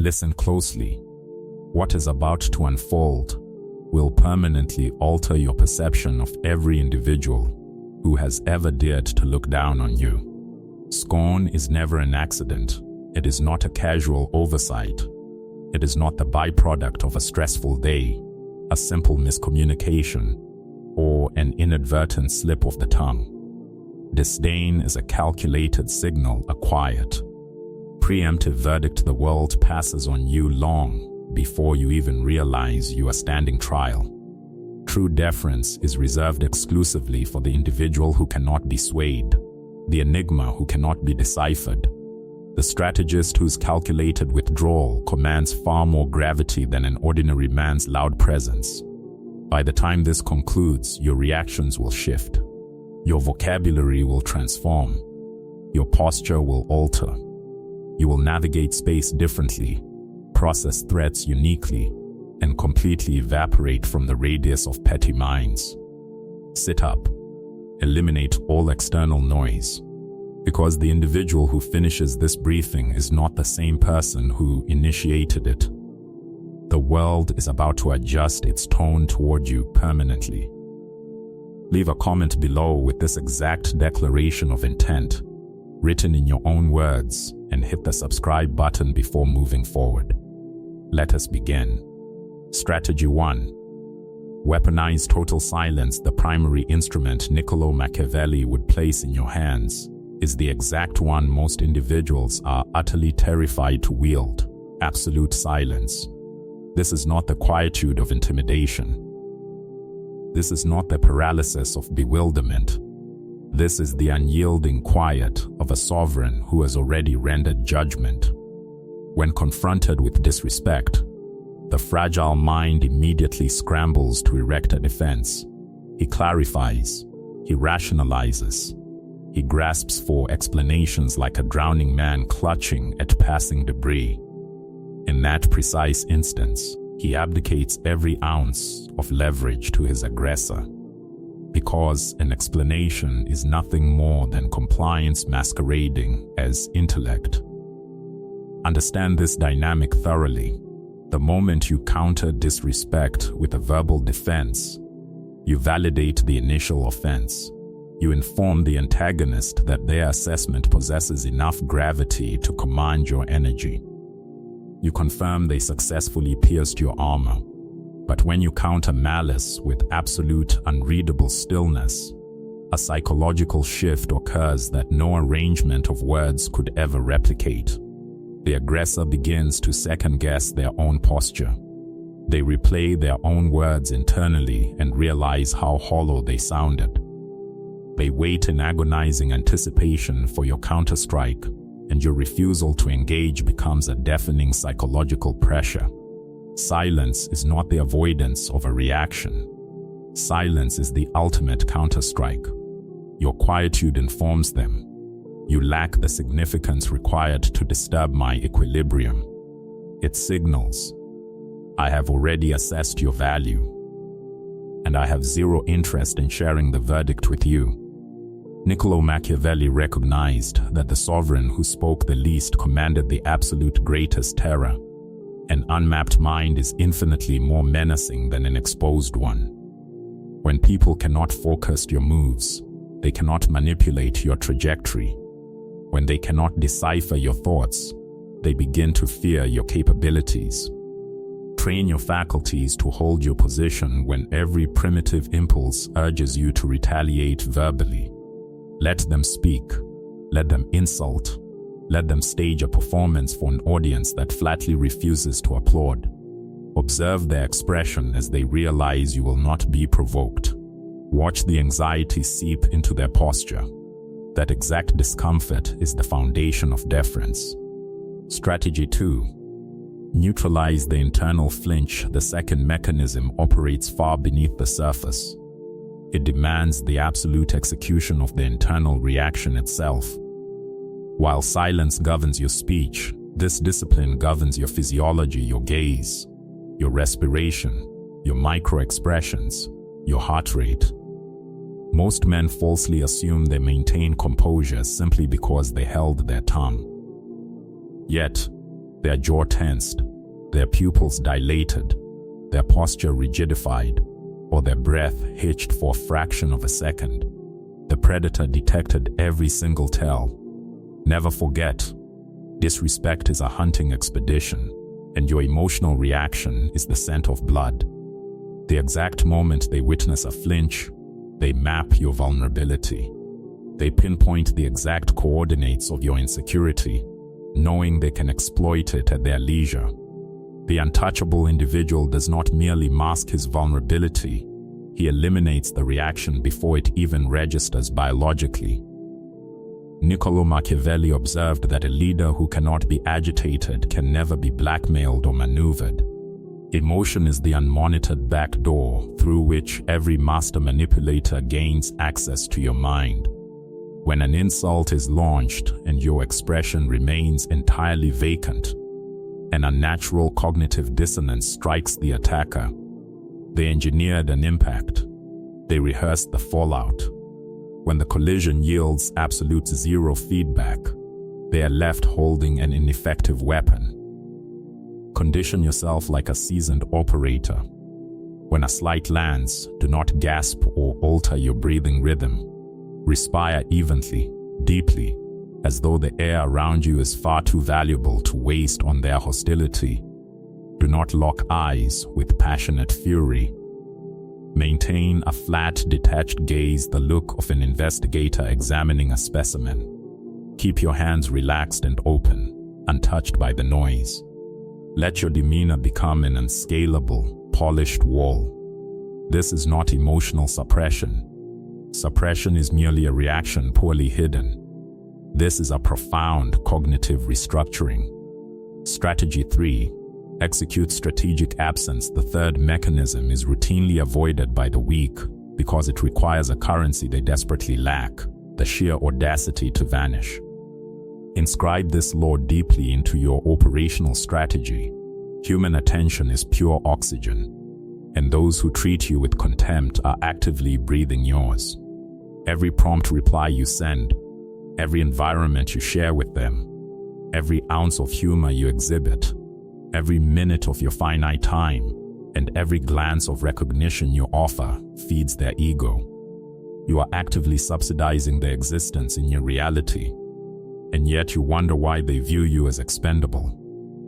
Listen closely. What is about to unfold will permanently alter your perception of every individual who has ever dared to look down on you. Scorn is never an accident. It is not a casual oversight. It is not the byproduct of a stressful day, a simple miscommunication, or an inadvertent slip of the tongue. Disdain is a calculated signal, a quiet, preemptive verdict the world passes on you long before you even realize you are standing trial. True deference is reserved exclusively for the individual who cannot be swayed, the enigma who cannot be deciphered, the strategist whose calculated withdrawal commands far more gravity than an ordinary man's loud presence. By the time this concludes, your reactions will shift. Your vocabulary will transform. Your posture will alter. You will navigate space differently, process threats uniquely, and completely evaporate from the radius of petty minds. Sit up. Eliminate all external noise. Because the individual who finishes this briefing is not the same person who initiated it. The world is about to adjust its tone toward you permanently. Leave a comment below with this exact declaration of intent, written in your own words, and hit the subscribe button before moving forward. Let us begin. Strategy 1. Weaponize total silence. The primary instrument Niccolò Machiavelli would place in your hands is the exact one most individuals are utterly terrified to wield: absolute silence. This is not the quietude of intimidation. This is not the paralysis of bewilderment. This is the unyielding quiet of a sovereign who has already rendered judgment. When confronted with disrespect, the fragile mind immediately scrambles to erect a defense. He clarifies. He rationalizes. He grasps for explanations like a drowning man clutching at passing debris. In that precise instance, he abdicates every ounce of leverage to his aggressor, because an explanation is nothing more than compliance masquerading as intellect. Understand this dynamic thoroughly. The moment you counter disrespect with a verbal defense, you validate the initial offense. You inform the antagonist that their assessment possesses enough gravity to command your energy. You confirm they successfully pierced your armor. But when you counter malice with absolute unreadable stillness, a psychological shift occurs that no arrangement of words could ever replicate. The aggressor begins to second-guess their own posture. They replay their own words internally and realize how hollow they sounded. They wait in agonizing anticipation for your counterstrike, and your refusal to engage becomes a deafening psychological pressure. Silence is not the avoidance of a reaction. Silence is the ultimate counterstrike. Your quietude informs them. You lack the significance required to disturb my equilibrium. It signals, I have already assessed your value, and I have zero interest in sharing the verdict with you. Niccolò Machiavelli recognized that the sovereign who spoke the least commanded the absolute greatest terror. An unmapped mind is infinitely more menacing than an exposed one. When people cannot forecast your moves, they cannot manipulate your trajectory. When they cannot decipher your thoughts, they begin to fear your capabilities. Train your faculties to hold your position when every primitive impulse urges you to retaliate verbally. Let them speak. Let them insult. Let them stage a performance for an audience that flatly refuses to applaud. Observe their expression as they realize you will not be provoked. Watch the anxiety seep into their posture. That exact discomfort is the foundation of deference. Strategy 2. Neutralize the internal flinch. The second mechanism operates far beneath the surface. It demands the absolute execution of the internal reaction itself. While silence governs your speech, this discipline governs your physiology, your gaze, your respiration, your micro-expressions, your heart rate. Most men falsely assume they maintain composure simply because they held their tongue. Yet, their jaw tensed, their pupils dilated, their posture rigidified, or their breath hitched for a fraction of a second. The predator detected every single tell. Never forget, disrespect is a hunting expedition, and your emotional reaction is the scent of blood. The exact moment they witness a flinch, they map your vulnerability. They pinpoint the exact coordinates of your insecurity, knowing they can exploit it at their leisure. The untouchable individual does not merely mask his vulnerability, he eliminates the reaction before it even registers biologically. Niccolò Machiavelli observed that a leader who cannot be agitated can never be blackmailed or maneuvered. Emotion is the unmonitored back door through which every master manipulator gains access to your mind. When an insult is launched and your expression remains entirely vacant, an unnatural cognitive dissonance strikes the attacker. They engineered an impact. They rehearsed the fallout. When the collision yields absolute zero feedback, they are left holding an ineffective weapon. Condition yourself like a seasoned operator. When a slight lands, do not gasp or alter your breathing rhythm. Respire evenly, deeply, as though the air around you is far too valuable to waste on their hostility. Do not lock eyes with passionate fury. Maintain a flat, detached gaze, the look of an investigator examining a specimen. Keep your hands relaxed and open, untouched by the noise. Let your demeanor become an unscalable, polished wall. This is not emotional suppression. Suppression is merely a reaction poorly hidden. This is a profound cognitive restructuring. Strategy 3. Execute strategic absence. The third mechanism is routinely avoided by the weak because it requires a currency they desperately lack, the sheer audacity to vanish. Inscribe this law deeply into your operational strategy. Human attention is pure oxygen, and those who treat you with contempt are actively breathing yours. Every prompt reply you send, every environment you share with them, every ounce of humor you exhibit, every minute of your finite time, and every glance of recognition you offer feeds their ego. You are actively subsidizing their existence in your reality, and yet you wonder why they view you as expendable.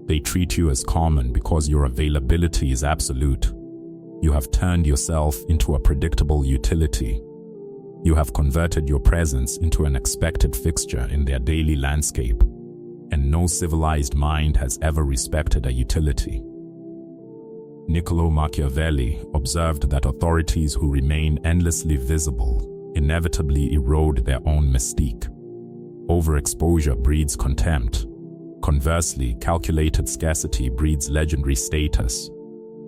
They treat you as common because your availability is absolute. You have turned yourself into a predictable utility. You have converted your presence into an expected fixture in their daily landscape, and no civilized mind has ever respected a utility. Niccolò Machiavelli observed that authorities who remain endlessly visible inevitably erode their own mystique. Overexposure breeds contempt. Conversely, calculated scarcity breeds legendary status.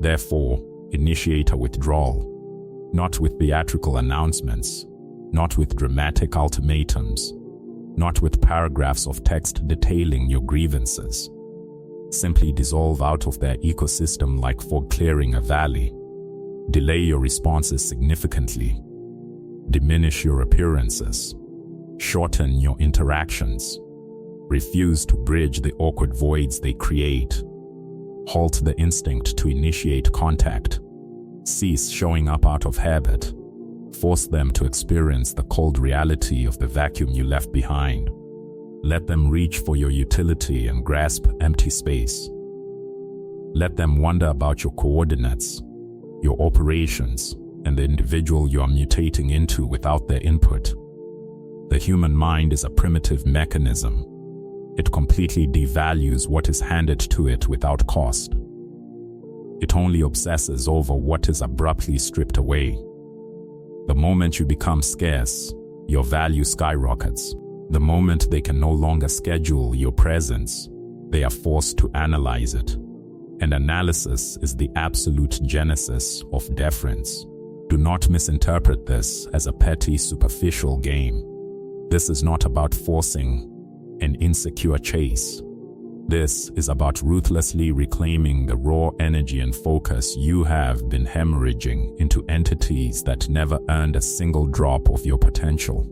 Therefore, initiate a withdrawal, not with theatrical announcements, not with dramatic ultimatums, not with paragraphs of text detailing your grievances. Simply dissolve out of their ecosystem like fog clearing a valley. Delay your responses significantly. Diminish your appearances. Shorten your interactions. Refuse to bridge the awkward voids they create. Halt the instinct to initiate contact. Cease showing up out of habit. Force them to experience the cold reality of the vacuum you left behind. Let them reach for your utility and grasp empty space. Let them wonder about your coordinates, your operations, and the individual you are mutating into without their input. The human mind is a primitive mechanism. It completely devalues what is handed to it without cost. It only obsesses over what is abruptly stripped away. The moment you become scarce, your value skyrockets. The moment they can no longer schedule your presence, they are forced to analyze it. And analysis is the absolute genesis of deference. Do not misinterpret this as a petty, superficial game. This is not about forcing an insecure chase. This is about ruthlessly reclaiming the raw energy and focus you have been hemorrhaging into entities that never earned a single drop of your potential.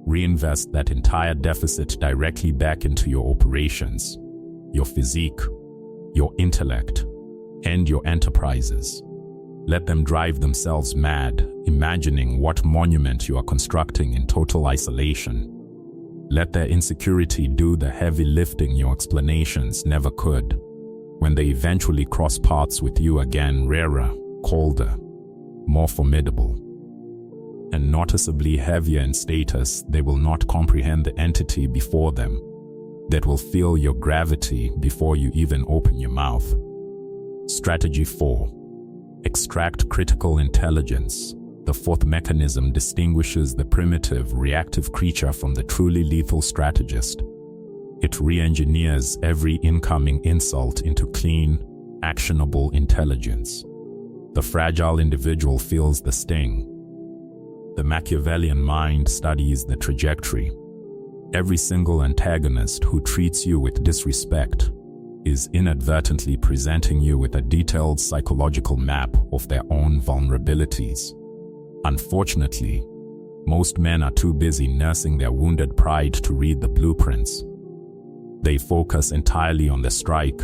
Reinvest that entire deficit directly back into your operations. your physique, your intellect, and your enterprises. Let them drive themselves mad, imagining what monument you are constructing in total isolation. Let their insecurity do the heavy lifting your explanations never could. When they eventually cross paths with you again, rarer, colder, more formidable, and noticeably heavier in status, they will not comprehend the entity before them that will feel your gravity before you even open your mouth. Strategy 4. Extract critical intelligence. The fourth mechanism distinguishes the primitive, reactive creature from the truly lethal strategist. It re-engineers every incoming insult into clean, actionable intelligence. The fragile individual feels the sting. The Machiavellian mind studies the trajectory. Every single antagonist who treats you with disrespect is inadvertently presenting you with a detailed psychological map of their own vulnerabilities. Unfortunately, most men are too busy nursing their wounded pride to read the blueprints. They focus entirely on the strike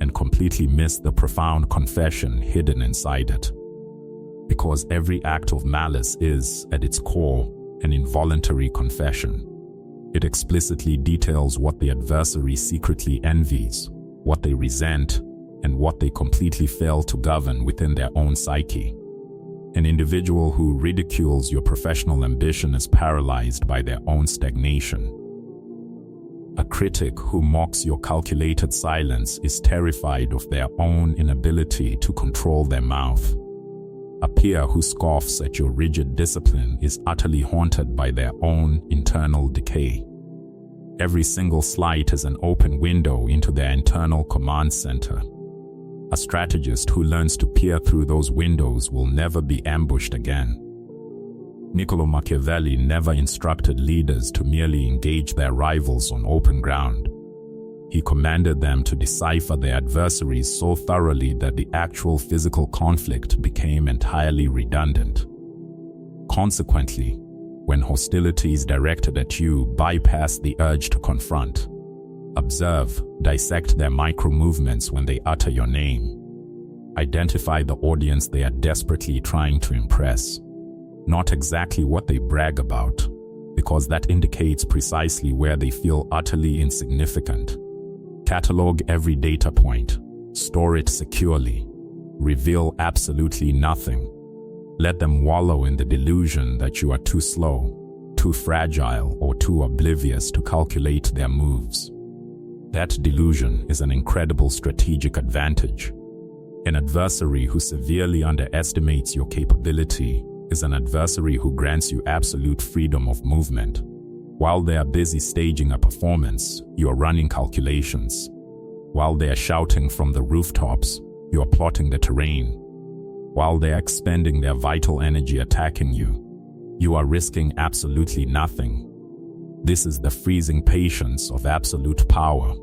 and completely miss the profound confession hidden inside it. Because every act of malice is, at its core, an involuntary confession. It explicitly details what the adversary secretly envies, what they resent, and what they completely fail to govern within their own psyche. An individual who ridicules your professional ambition is paralyzed by their own stagnation. A critic who mocks your calculated silence is terrified of their own inability to control their mouth. A peer who scoffs at your rigid discipline is utterly haunted by their own internal decay. Every single slight is an open window into their internal command center. A strategist who learns to peer through those windows will never be ambushed again. Niccolò Machiavelli never instructed leaders to merely engage their rivals on open ground. He commanded them to decipher their adversaries so thoroughly that the actual physical conflict became entirely redundant. Consequently, when hostilities directed at you bypass the urge to confront, observe, dissect their micro-movements when they utter your name. Identify the audience they are desperately trying to impress. Not exactly what they brag about, because that indicates precisely where they feel utterly insignificant. Catalog every data point, store it securely, reveal absolutely nothing. Let them wallow in the delusion that you are too slow, too fragile, or too oblivious to calculate their moves. That delusion is an incredible strategic advantage. An adversary who severely underestimates your capability is an adversary who grants you absolute freedom of movement. While they are busy staging a performance, you are running calculations. While they are shouting from the rooftops, you are plotting the terrain. While they are expending their vital energy attacking you, you are risking absolutely nothing. This is the freezing patience of absolute power.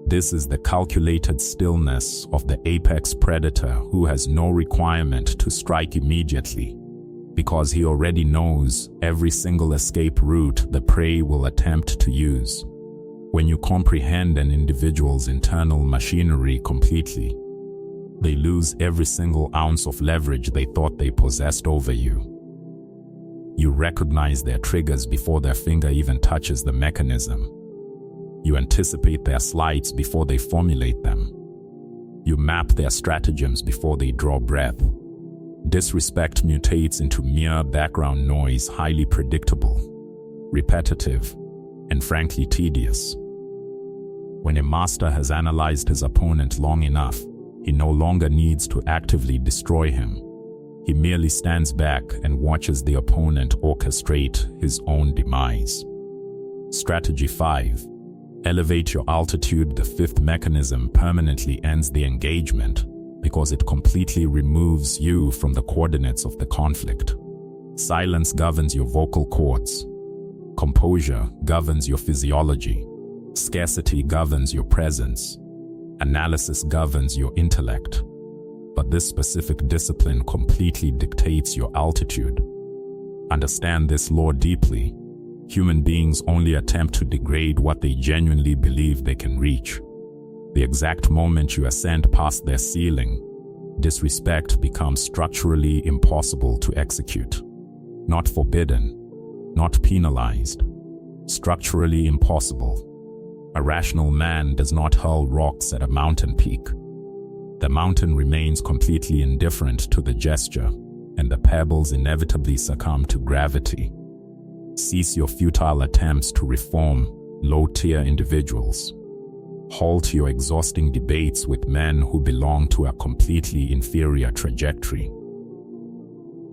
This is the calculated stillness of the apex predator who has no requirement to strike immediately, because he already knows every single escape route the prey will attempt to use. When you comprehend an individual's internal machinery completely, they lose every single ounce of leverage they thought they possessed over you. You recognize their triggers before their finger even touches the mechanism. You anticipate their slights before they formulate them. You map their stratagems before they draw breath. Disrespect mutates into mere background noise, highly predictable, repetitive, and frankly tedious. When a master has analyzed his opponent long enough, he no longer needs to actively destroy him. He merely stands back and watches the opponent orchestrate his own demise. Strategy 5. Elevate your altitude. The fifth mechanism permanently ends the engagement because it completely removes you from the coordinates of the conflict. Silence governs your vocal cords. Composure governs your physiology. Scarcity governs your presence. Analysis governs your intellect. But this specific discipline completely dictates your altitude. Understand this law deeply. Human beings only attempt to degrade what they genuinely believe they can reach. The exact moment you ascend past their ceiling, disrespect becomes structurally impossible to execute. Not forbidden, not penalized. Structurally impossible. A rational man does not hurl rocks at a mountain peak. The mountain remains completely indifferent to the gesture, and the pebbles inevitably succumb to gravity. Cease your futile attempts to reform low-tier individuals. Halt your exhausting debates with men who belong to a completely inferior trajectory.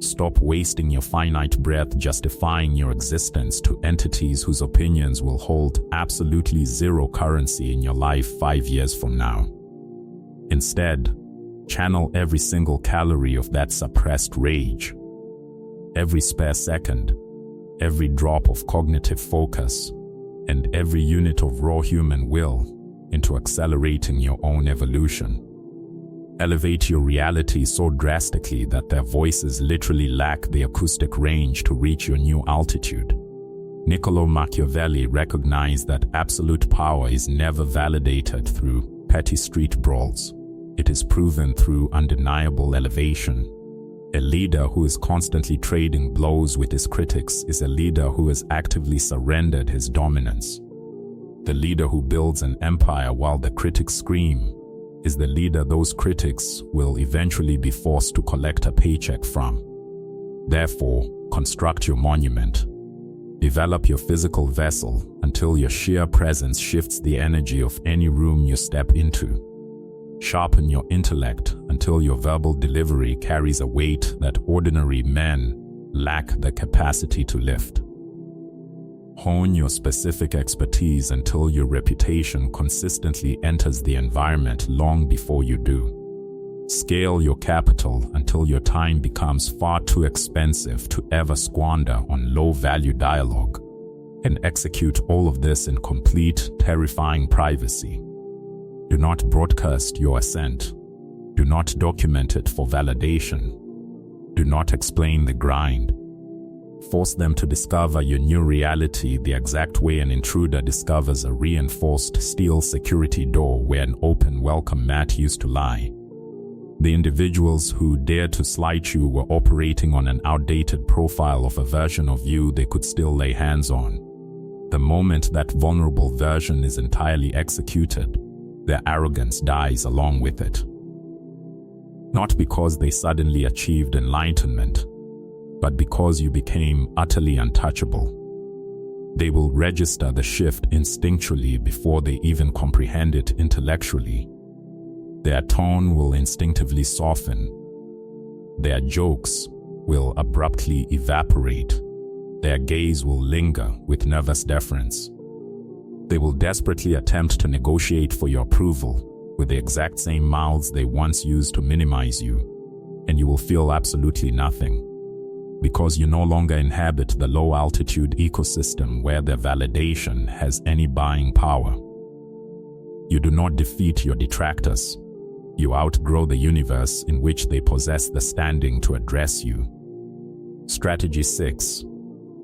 Stop wasting your finite breath justifying your existence to entities whose opinions will hold absolutely zero currency in your life 5 years from now. Instead, channel every single calorie of that suppressed rage, every spare second, every drop of cognitive focus, and every unit of raw human will into accelerating your own evolution. Elevate your reality so drastically that their voices literally lack the acoustic range to reach your new altitude. Niccolò Machiavelli recognized that absolute power is never validated through petty street brawls. It is proven through undeniable elevation. A leader who is constantly trading blows with his critics is a leader who has actively surrendered his dominance. The leader who builds an empire while the critics scream is the leader those critics will eventually be forced to collect a paycheck from. Therefore, construct your monument. Develop your physical vessel until your sheer presence shifts the energy of any room you step into. Sharpen your intellect until your verbal delivery carries a weight that ordinary men lack the capacity to lift. Hone your specific expertise until your reputation consistently enters the environment long before you do. Scale your capital until your time becomes far too expensive to ever squander on low-value dialogue, and execute all of this in complete, terrifying privacy. Do not broadcast your ascent. Do not document it for validation. Do not explain the grind. Force them to discover your new reality the exact way an intruder discovers a reinforced steel security door where an open welcome mat used to lie. The individuals who dared to slight you were operating on an outdated profile of a version of you they could still lay hands on. The moment that vulnerable version is entirely executed, their arrogance dies along with it. Not because they suddenly achieved enlightenment, but because you became utterly untouchable. They will register the shift instinctually before they even comprehend it intellectually. Their tone will instinctively soften. Their jokes will abruptly evaporate. Their gaze will linger with nervous deference. They will desperately attempt to negotiate for your approval with the exact same mouths they once used to minimize you, and you will feel absolutely nothing, because you no longer inhabit the low-altitude ecosystem where their validation has any buying power. You do not defeat your detractors. You outgrow the universe in which they possess the standing to address you. Strategy 6.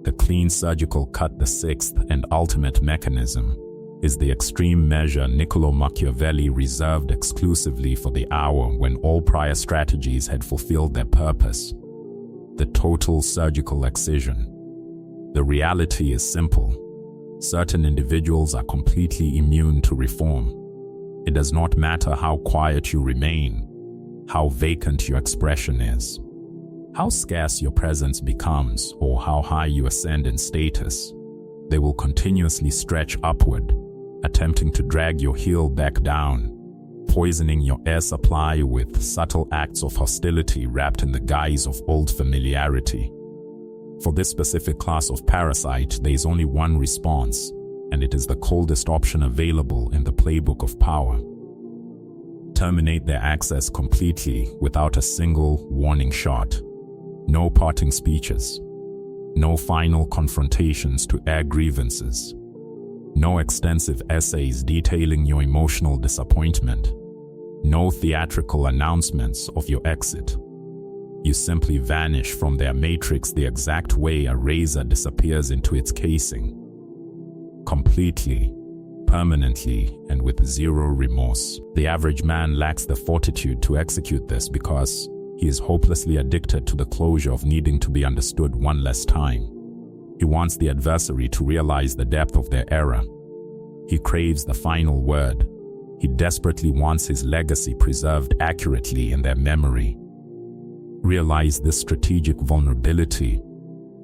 The clean surgical cut. The sixth and ultimate mechanism is the extreme measure Niccolò Machiavelli reserved exclusively for the hour when all prior strategies had fulfilled their purpose: the total surgical excision. The reality is simple. Certain individuals are completely immune to reform. It does not matter how quiet you remain, how vacant your expression is, how scarce your presence becomes, or how high you ascend in status. They will continuously stretch upward, attempting to drag your heel back down, poisoning your air supply with subtle acts of hostility wrapped in the guise of old familiarity. For this specific class of parasite, there is only one response, and it is the coldest option available in the playbook of power. Terminate their access completely without a single warning shot. No parting speeches. No final confrontations to air grievances. No extensive essays detailing your emotional disappointment. No theatrical announcements of your exit. You simply vanish from their matrix the exact way a razor disappears into its casing. Completely, permanently and with zero remorse. The average man lacks the fortitude to execute this because he is hopelessly addicted to the closure of needing to be understood one less time. He wants the adversary to realize the depth of their error. He craves the final word. He desperately wants his legacy preserved accurately in their memory. Realize this strategic vulnerability.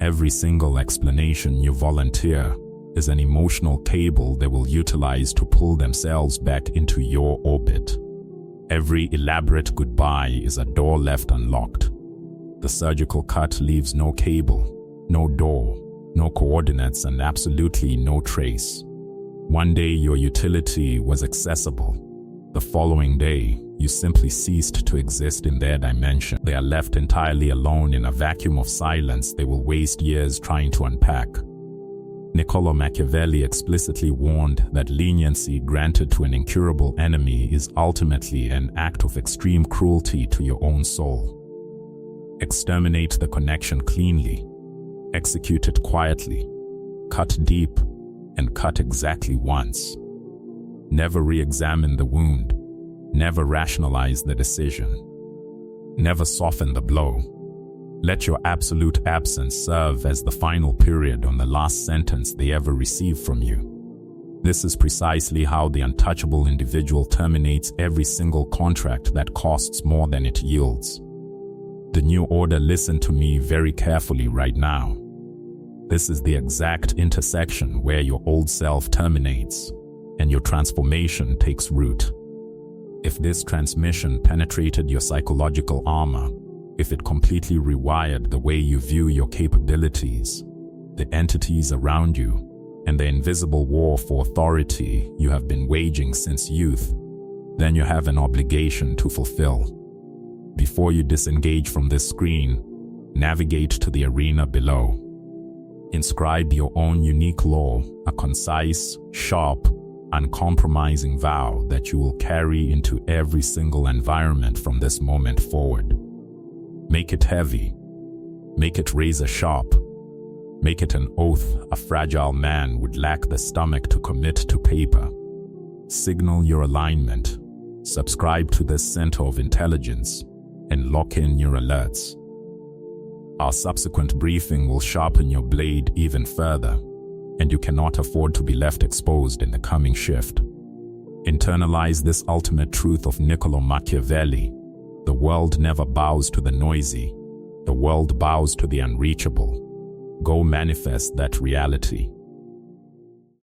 Every single explanation you volunteer is an emotional cable they will utilize to pull themselves back into your orbit. Every elaborate goodbye is a door left unlocked. The surgical cut leaves no cable, no door, no coordinates, and absolutely no trace. One day your utility was accessible. The following day, you simply ceased to exist in their dimension. They are left entirely alone in a vacuum of silence they will waste years trying to unpack. Niccolò Machiavelli explicitly warned that leniency granted to an incurable enemy is ultimately an act of extreme cruelty to your own soul. Exterminate the connection cleanly. Execute it quietly. Cut deep and cut exactly once. Never re-examine the wound. Never rationalize the decision. Never soften the blow. Let your absolute absence serve as the final period on the last sentence they ever receive from you. This is precisely how the untouchable individual terminates every single contract that costs more than it yields. The new order, listen to me very carefully right now. This is the exact intersection where your old self terminates and your transformation takes root. If this transmission penetrated your psychological armor, if it completely rewired the way you view your capabilities, the entities around you, and the invisible war for authority you have been waging since youth, then you have an obligation to fulfill. Before you disengage from this screen, navigate to the arena below. Inscribe your own unique law, a concise, sharp, uncompromising vow that you will carry into every single environment from this moment forward. Make it heavy. Make it razor sharp. Make it an oath a fragile man would lack the stomach to commit to paper. Signal your alignment. Subscribe to this center of intelligence and lock in your alerts. Our subsequent briefing will sharpen your blade even further, and you cannot afford to be left exposed in the coming shift. Internalize this ultimate truth of Niccolò Machiavelli. The world never bows to the noisy. The world bows to the unreachable. Go manifest that reality.